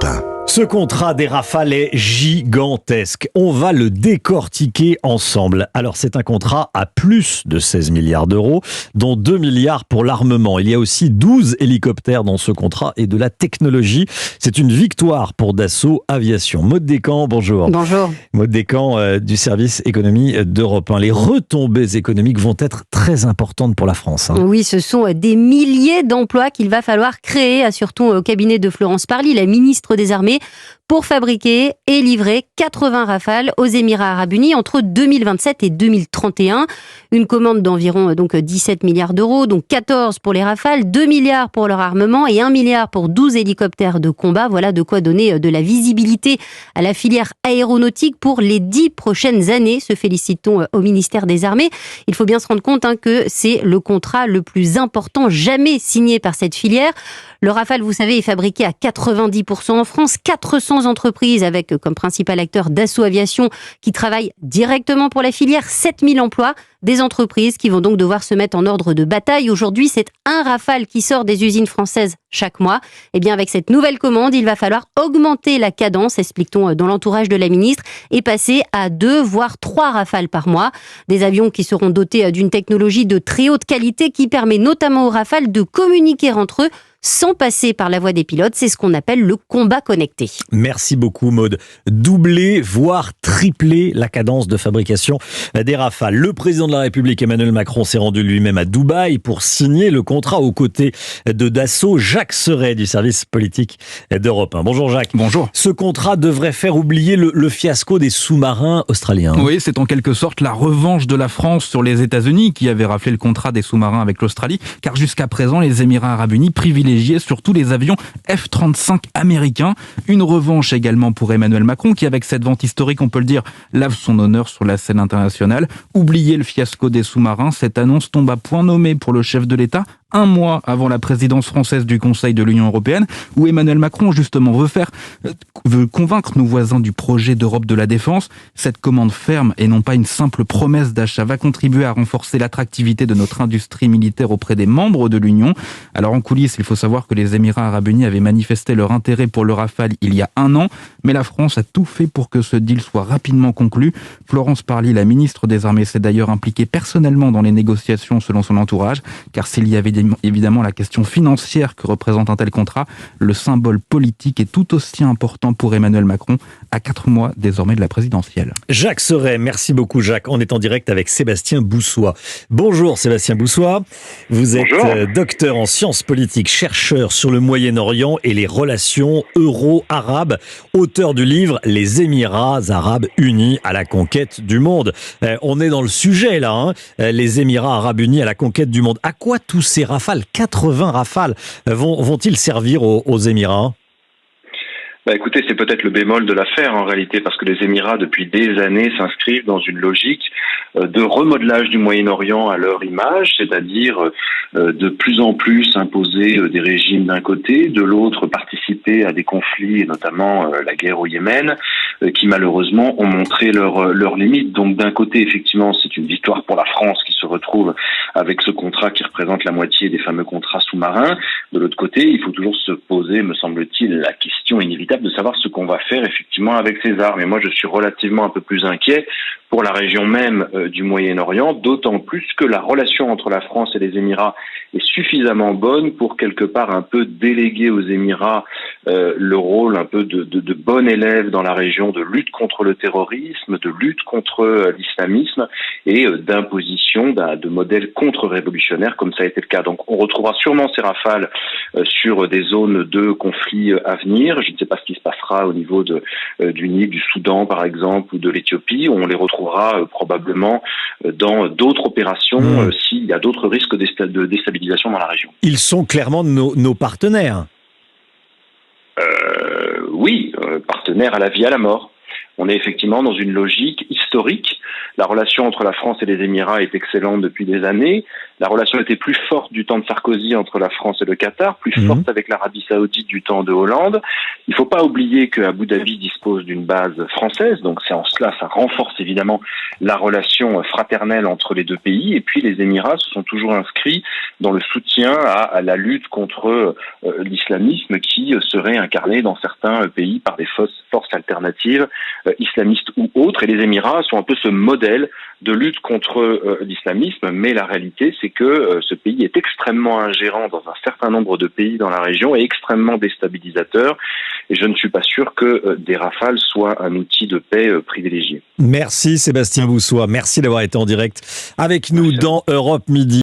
Europe 1. Ce contrat des Rafales est gigantesque. On va le décortiquer ensemble. Alors, c'est un contrat à plus de 16 milliards d'euros, dont 2 milliards pour l'armement. Il y a aussi 12 hélicoptères dans ce contrat et de la technologie. C'est une victoire pour Dassault Aviation. Maud Descamps, bonjour. Bonjour. Maud Descamps du service économie d'Europe 1. Les retombées économiques vont être très importantes pour la France. Oui, ce sont des milliers d'emplois qu'il va falloir créer, assure-t-on au cabinet de Florence Parly, la ministre des Armées, pour fabriquer et livrer 80 Rafales aux Émirats Arabes Unis entre 2027 et 2031. Une commande d'environ 17 milliards d'euros, donc 14 pour les Rafales, 2 milliards pour leur armement et 1 milliard pour 12 hélicoptères de combat. Voilà de quoi donner de la visibilité à la filière aéronautique pour les 10 prochaines années, se félicite-t-on au ministère des Armées. Il faut bien se rendre compte que c'est le contrat le plus important jamais signé par cette filière. Le Rafale, vous savez, est fabriqué à 90% en France, 400 entreprises avec comme principal acteur Dassault Aviation qui travaillent directement pour la filière, 7000 emplois, des entreprises qui vont donc devoir se mettre en ordre de bataille. Aujourd'hui, c'est un Rafale qui sort des usines françaises chaque mois. Et bien, avec cette nouvelle commande, il va falloir augmenter la cadence, explique-t-on dans l'entourage de la ministre, et passer à 2 voire 3 Rafales par mois. Des avions qui seront dotés d'une technologie de très haute qualité qui permet notamment aux Rafales de communiquer entre eux sans passer par la voix des pilotes. C'est ce qu'on appelle le combat connecté. Merci beaucoup, Maud. Doubler, voire tripler la cadence de fabrication des Rafales. Le président de la République, Emmanuel Macron, s'est rendu lui-même à Dubaï pour signer le contrat aux côtés de Dassault. Jacques Serret du service politique d'Europe 1. Bonjour Jacques. Bonjour. Ce contrat devrait faire oublier le fiasco des sous-marins australiens. Oui, c'est en quelque sorte la revanche de la France sur les États-Unis qui avaient raflé le contrat des sous-marins avec l'Australie, car jusqu'à présent, les Émirats Arabes Unis privilégient surtout les avions F-35 américains. Une revanche également pour Emmanuel Macron qui, avec cette vente historique, on peut le dire, lave son honneur sur la scène internationale. Oubliez le fiasco des sous-marins, cette annonce tombe à point nommé pour le chef de l'État, un mois avant la présidence française du Conseil de l'Union européenne, où Emmanuel Macron, justement, veut convaincre nos voisins du projet d'Europe de la défense. Cette commande ferme et non pas une simple promesse d'achat va contribuer à renforcer l'attractivité de notre industrie militaire auprès des membres de l'Union. Alors en coulisses, il faut savoir que les Émirats Arabes Unis avaient manifesté leur intérêt pour le Rafale il y a 1 an, mais la France a tout fait pour que ce deal soit rapidement conclu. Florence Parly, la ministre des Armées, s'est d'ailleurs impliquée personnellement dans les négociations selon son entourage, car s'il y avait évidemment la question financière que représente un tel contrat, le symbole politique est tout aussi important pour Emmanuel Macron, à 4 mois désormais de la présidentielle. Jacques Serret, merci beaucoup Jacques. On est en direct avec Sébastien Boussois. Bonjour Sébastien Boussois, vous êtes docteur en sciences politiques, chercheur sur le Moyen-Orient et les relations euro-arabes, auteur du livre « Les Émirats Arabes Unis à la conquête du monde ». On est dans le sujet là, les Émirats Arabes Unis à la conquête du monde. À quoi tous ces Rafales, 80 Rafales, vont-ils servir aux Émirats ? Écoutez, c'est peut-être le bémol de l'affaire en réalité, parce que les Émirats, depuis des années, s'inscrivent dans une logique de remodelage du Moyen-Orient à leur image, c'est-à-dire de plus en plus imposer des régimes d'un côté, de l'autre participer à des conflits, et notamment la guerre au Yémen, qui malheureusement ont montré leurs limites. Donc d'un côté, effectivement, c'est une victoire pour la France qui se retrouve avec ce contrat qui représente la moitié des fameux contrats sous-marins. De l'autre côté, il faut toujours se poser, me semble-t-il, la question inévitable de savoir ce qu'on va faire effectivement avec ces armes. Et moi, je suis relativement un peu plus inquiet pour la région même du Moyen-Orient, d'autant plus que la relation entre la France et les Émirats est suffisamment bonne pour quelque part un peu déléguer aux Émirats le rôle un peu de bon élève dans la région, de lutte contre le terrorisme, de lutte contre l'islamisme et d'imposition de modèles contre-révolutionnaires comme ça a été le cas. Donc on retrouvera sûrement ces Rafales sur des zones de conflit à venir. Je ne sais pas ce qui se passera au niveau du Nil, du Soudan par exemple, ou de l'Éthiopie. On les retrouvera probablement dans d'autres opérations s'il y a d'autres risques de déstabilisation dans la région. Ils sont clairement nos partenaires. Oui, partenaires à la vie, à la mort. On est effectivement dans une logique historique La relation entre la France et les Émirats est excellente depuis des années. La relation était plus forte du temps de Sarkozy entre la France et le Qatar, plus forte avec l'Arabie Saoudite du temps de Hollande. Il ne faut pas oublier que Abu Dhabi dispose d'une base française, donc c'est en cela, ça renforce évidemment la relation fraternelle entre les deux pays. Et puis les Émirats se sont toujours inscrits dans le soutien à la lutte contre l'islamisme qui serait incarné dans certains pays par des forces alternatives, islamistes ou autres. Et les Émirats sont un peu ce modèle de lutte contre l'islamisme, mais la réalité c'est que ce pays est extrêmement ingérant dans un certain nombre de pays dans la région et extrêmement déstabilisateur. Et je ne suis pas sûr que des rafales soient un outil de paix privilégié. Merci Sébastien Boussois, merci d'avoir été en direct avec nous dans Europe Midi.